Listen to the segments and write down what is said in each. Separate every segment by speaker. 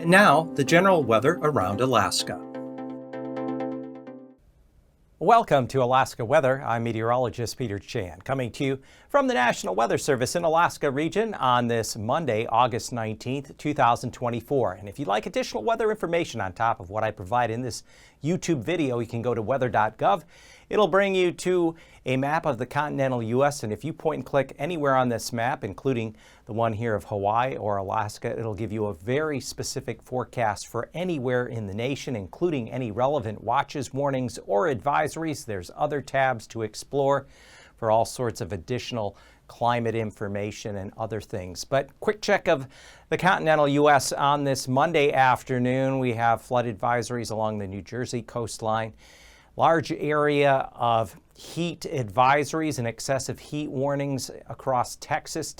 Speaker 1: And now, the general weather around Alaska.
Speaker 2: Welcome to Alaska Weather. I'm meteorologist Peter Chan, coming to you from the National Weather Service in Alaska region on this Monday, August 19th, 2024. And if you'd like additional weather information on top of what I provide in this YouTube video, you can go to weather.gov. It'll bring you to a map of the continental U.S. And if you point and click anywhere on this map, including the one here of Hawaii or Alaska, it'll give you a very specific forecast for anywhere in the nation, including any relevant watches, warnings, or advisories. There's other tabs to explore for all sorts of additional climate information and other things. But quick check of the continental U.S. on this Monday afternoon. We have flood advisories along the New Jersey coastline. Large area of heat advisories and excessive heat warnings across Texas.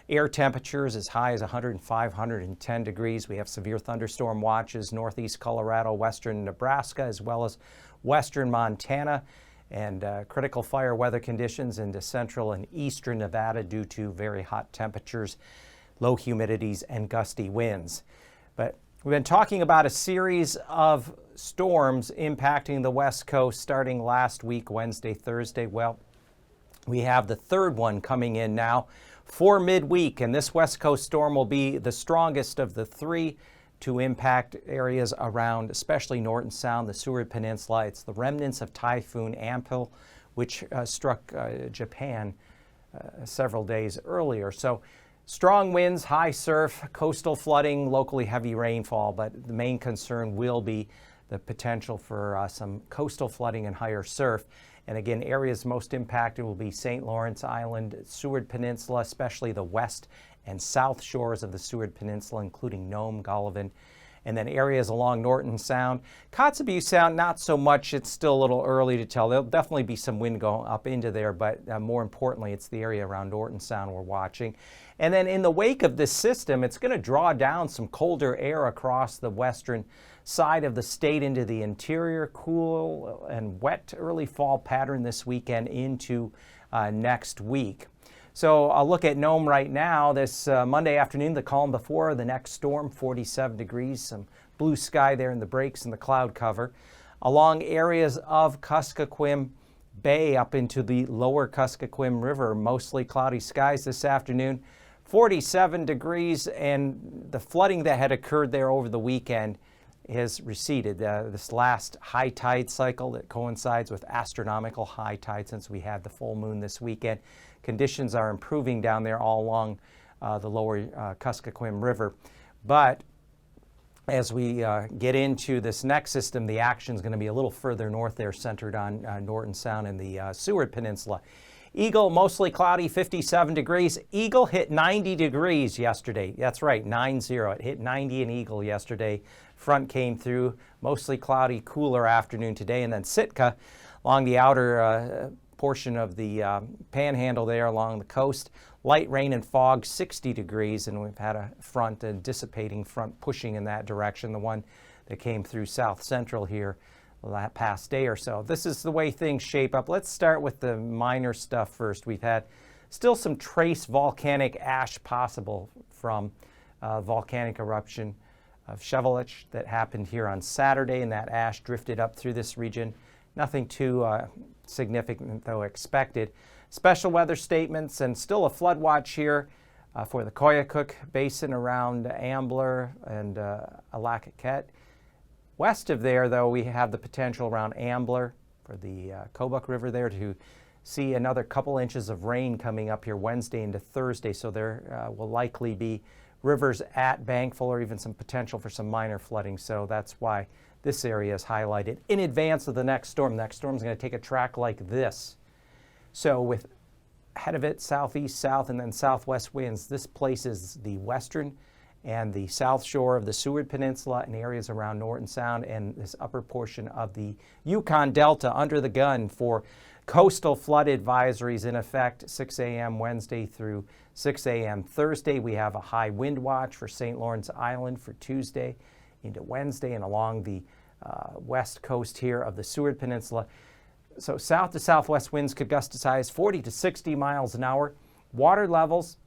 Speaker 2: Air temperatures as high as 105, 110 degrees. We have severe thunderstorm watches, northeast Colorado, western Nebraska, as well as western Montana, and critical fire weather conditions into central and eastern Nevada due to very hot temperatures, low humidities, and gusty winds. But we've been talking about a series of storms impacting the West Coast starting last week, Wednesday, Thursday. Well, we have the third one coming in now for midweek, and this West Coast storm will be the strongest of the three to impact areas around, especially Norton Sound, the Seward Peninsula. It's the remnants of Typhoon Ampil, which struck Japan several days earlier. So strong winds, high surf, coastal flooding, locally heavy rainfall, but the main concern will be the potential for some coastal flooding and higher surf. And again, areas most impacted will be St. Lawrence Island, Seward Peninsula, especially the west and south shores of the Seward Peninsula, including Nome, Golovin, and then areas along Norton Sound. Kotzebue Sound, not so much. It's still a little early to tell. There'll definitely be some wind going up into there, but more importantly, it's the area around Norton Sound we're watching. And then in the wake of this system, it's going to draw down some colder air across the western side of the state into the interior. Cool and wet early fall pattern this weekend into next week. So I'll look at Nome right now. This Monday afternoon, the calm before the next storm, 47 degrees, some blue sky there in the breaks and the cloud cover. Along areas of Kuskokwim Bay up into the lower Kuskokwim River, mostly cloudy skies this afternoon, 47 degrees, and the flooding that had occurred there over the weekend has receded. This last high tide cycle that coincides with astronomical high tide since we had the full moon this weekend. Conditions are improving down there all along the lower Kuskokwim River. But as we get into this next system, the action is going to be a little further north there, centered on Norton Sound and the Seward Peninsula. Eagle, mostly cloudy, 57 degrees. Eagle hit 90 degrees yesterday. That's right, 9-0. It hit 90 in Eagle yesterday. Front came through, mostly cloudy, cooler afternoon today. And then Sitka, along the outer portion of the panhandle there along the coast, light rain and fog, 60 degrees. And we've had a front, a dissipating front pushing in that direction, the one that came through south central here that past day or so. This is the way things shape up. Let's start with the minor stuff first. We've had still some trace volcanic ash possible from volcanic eruption of Shevelich that happened here on Saturday, and that ash drifted up through this region. Nothing too significant, though, expected. Special weather statements and still a flood watch here for the Koyukuk Basin around Ambler and Alaquette. West of there, though, we have the potential around Ambler for the Kobuk River there to see another couple inches of rain coming up here Wednesday into Thursday. So there will likely be rivers at Bankful or even some potential for some minor flooding. So that's why this area is highlighted in advance of the next storm. The next storm is going to take a track like this. So with ahead of it, southeast, south, and then southwest winds, this places the western and the south shore of the Seward Peninsula and areas around Norton Sound and this upper portion of the Yukon Delta under the gun for coastal flood advisories in effect 6 a.m. Wednesday through 6 a.m. Thursday. We have a high wind watch for St. Lawrence Island for Tuesday into Wednesday and along the west coast here of the Seward Peninsula. So south to southwest winds could gust as high as 40 to 60 miles an hour. Water levels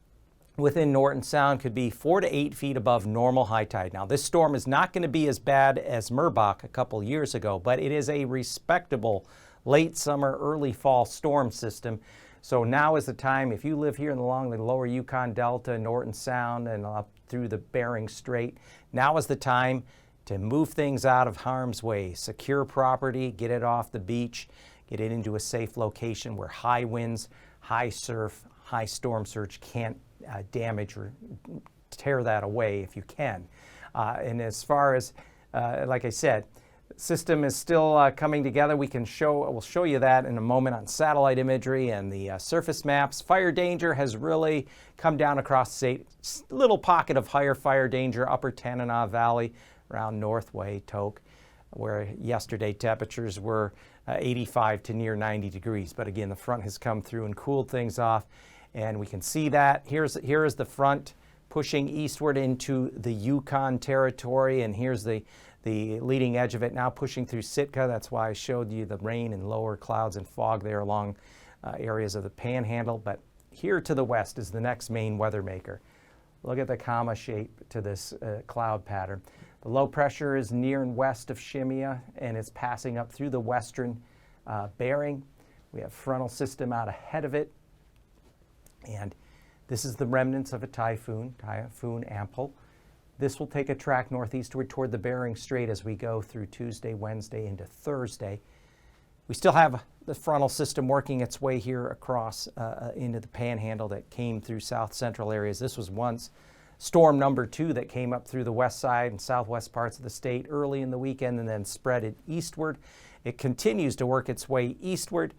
Speaker 2: within Norton Sound could be 4 to 8 feet above normal high tide. Now, this storm is not going to be as bad as Merbach a couple years ago, but it is a respectable late summer, early fall storm system. So now is the time, if you live here along the lower Yukon Delta, Norton Sound, and up through the Bering Strait, now is the time to move things out of harm's way, secure property, get it off the beach, get it into a safe location where high winds, high surf, high storm surge can't damage or tear that away if you can. And as far as, like I said, system is still coming together. We'll show you that in a moment on satellite imagery and the surface maps. Fire danger has really come down across the state. Little pocket of higher fire danger, upper Tanana Valley around Northway, Tok, where yesterday temperatures were 85 to near 90 degrees. But again, the front has come through and cooled things off. And we can see that. Here is the front pushing eastward into the Yukon territory, and here's the leading edge of it now pushing through Sitka. That's why I showed you the rain and lower clouds and fog there along areas of the Panhandle. But here to the west is the next main weather maker. Look at the comma shape to this cloud pattern. The low pressure is near and west of Shimia, and it's passing up through the western Bering. We have frontal system out ahead of it. And this is the remnants of a typhoon Ampel. This will take a track northeastward toward the Bering Strait as we go through Tuesday, Wednesday, into Thursday. We still have the frontal system working its way here across into the Panhandle that came through south central areas. This was once storm number 2 that came up through the west side and southwest parts of the state early in the weekend and then spread it eastward. It continues to work its way eastward.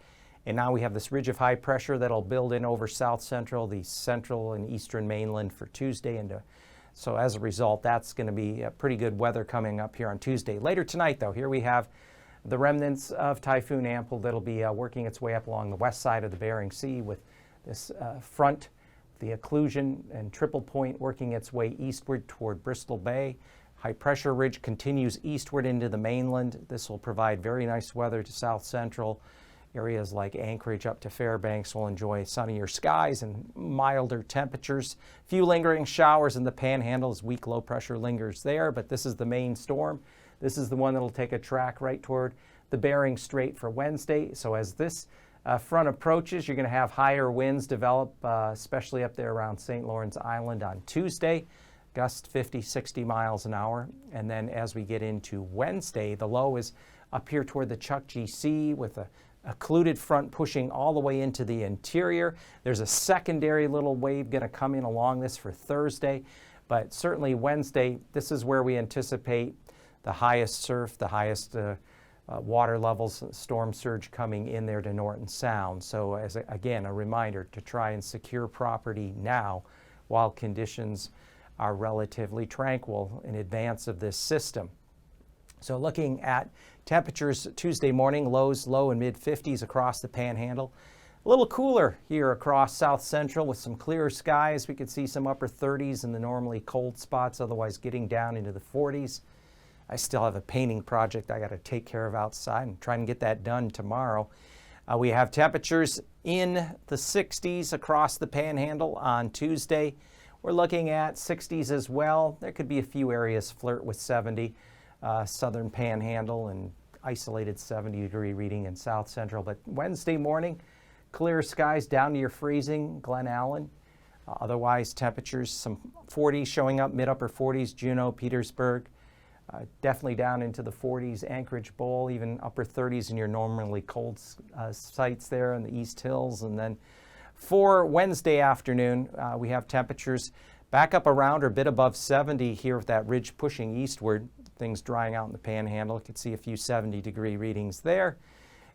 Speaker 2: And now we have this ridge of high pressure that'll build in over south central, the central and eastern mainland for Tuesday. So as a result, that's going to be pretty good weather coming up here on Tuesday. Later tonight, though, here we have the remnants of Typhoon Ampel that'll be working its way up along the west side of the Bering Sea with this front, the occlusion and triple point working its way eastward toward Bristol Bay. High pressure ridge continues eastward into the mainland. This will provide very nice weather to south central. Areas like Anchorage up to Fairbanks will enjoy sunnier skies and milder temperatures. Few lingering showers in the Panhandle as weak low pressure lingers there, but this is the main storm. This is the one that will take a track right toward the Bering Strait for Wednesday. So as this front approaches, you're going to have higher winds develop, especially up there around St. Lawrence Island on Tuesday. Gusts 50, 60 miles an hour. And then as we get into Wednesday, the low is up here toward the Chukchi Sea with a occluded front pushing all the way into the interior. There's a secondary little wave going to come in along this for Thursday, but certainly Wednesday, this is where we anticipate the highest surf, the highest water levels, storm surge coming in there to Norton Sound. So again, a reminder to try and secure property now while conditions are relatively tranquil in advance of this system. So looking at temperatures Tuesday morning, lows low and mid 50s across the Panhandle. A little cooler here across south central with some clearer skies. We could see some upper 30s in the normally cold spots, otherwise getting down into the 40s. I still have a painting project I got to take care of outside and try and get that done tomorrow. We have temperatures in the 60s across the Panhandle on Tuesday. We're looking at 60s as well. There could be a few areas flirt with 70. Southern Panhandle and isolated 70-degree reading in south central. But Wednesday morning, clear skies down near freezing, Glen Allen. Otherwise, temperatures, some 40s showing up, mid-upper 40s, Juneau, Petersburg. Definitely down into the 40s, Anchorage Bowl, even upper 30s in your normally cold sites there in the East Hills. And then for Wednesday afternoon, we have temperatures back up around or a bit above 70 here with that ridge pushing eastward. Things drying out in the Panhandle. You can see a few 70-degree readings there.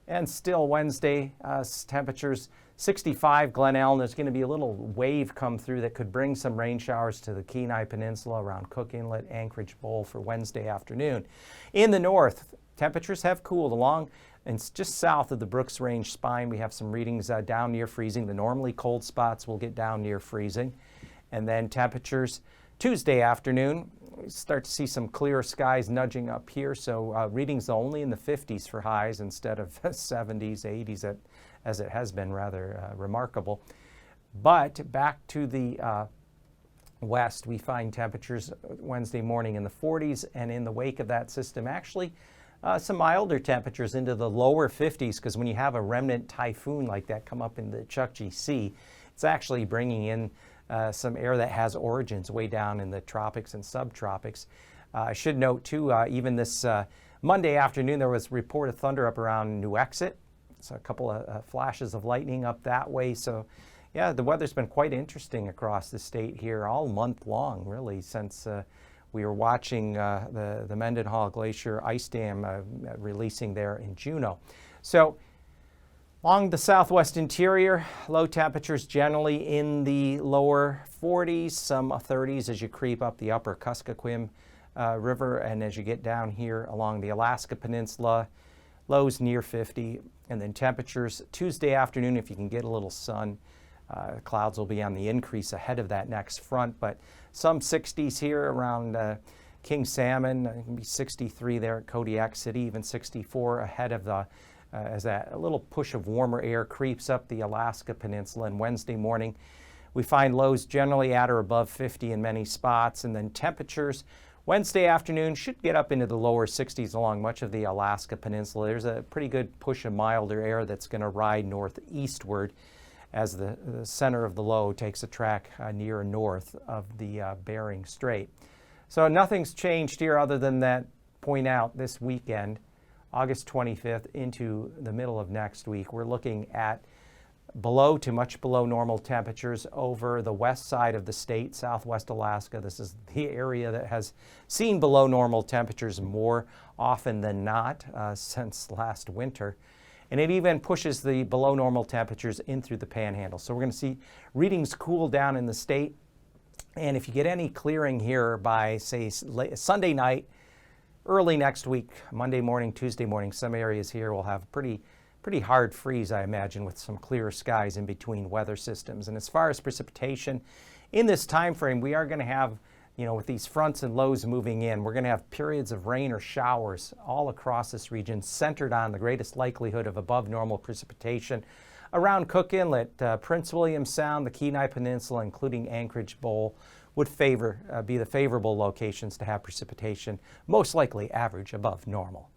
Speaker 2: And still Wednesday, temperatures 65 Glen Allen. There's going to be a little wave come through that could bring some rain showers to the Kenai Peninsula around Cook Inlet, Anchorage Bowl for Wednesday afternoon. In the north, temperatures have cooled along and just south of the Brooks Range spine. We have some readings down near freezing. The normally cold spots will get down near freezing. And then temperatures Tuesday afternoon, we start to see some clearer skies nudging up here. So readings only in the 50s for highs instead of 70s, 80s as it has been rather remarkable. But back to the west, we find temperatures Wednesday morning in the 40s, and in the wake of that system, actually some milder temperatures into the lower 50s, because when you have a remnant typhoon like that come up in the Chukchi Sea, it's actually bringing in some air that has origins way down in the tropics and subtropics. I should note too, even this Monday afternoon, there was a report of thunder up around New Exit. So a couple of flashes of lightning up that way. So yeah, the weather's been quite interesting across the state here all month long, really, since we were watching the Mendenhall Glacier ice dam releasing there in Juneau. So along the southwest interior, low temperatures generally in the lower 40s, some 30s as you creep up the upper Kuskokwim River, and as you get down here along the Alaska Peninsula, lows near 50. And then temperatures Tuesday afternoon, if you can get a little sun, clouds will be on the increase ahead of that next front, but some 60s here around King Salmon. It can be 63 there at Kodiak City, even 64 ahead of the as that little push of warmer air creeps up the Alaska Peninsula. And Wednesday morning, we find lows generally at or above 50 in many spots, and then temperatures Wednesday afternoon should get up into the lower 60s along much of the Alaska Peninsula. There's a pretty good push of milder air that's going to ride northeastward as the center of the low takes a track near north of the Bering Strait. So nothing's changed here other than that point out this weekend, August 25th into the middle of next week, we're looking at below to much below normal temperatures over the west side of the state, southwest Alaska. This is the area that has seen below normal temperatures more often than not since last winter. And it even pushes the below normal temperatures in through the Panhandle. So we're going to see readings cool down in the state. And if you get any clearing here by, say, Sunday night, early next week, Monday morning, Tuesday morning, some areas here will have pretty hard freeze, I imagine, with some clear skies in between weather systems. And as far as precipitation, in this time frame, we are going to have, with these fronts and lows moving in, we're going to have periods of rain or showers all across this region, centered on the greatest likelihood of above normal precipitation around Cook Inlet, Prince William Sound, the Kenai Peninsula, including Anchorage Bowl, would be the favorable locations to have precipitation, most likely average above normal.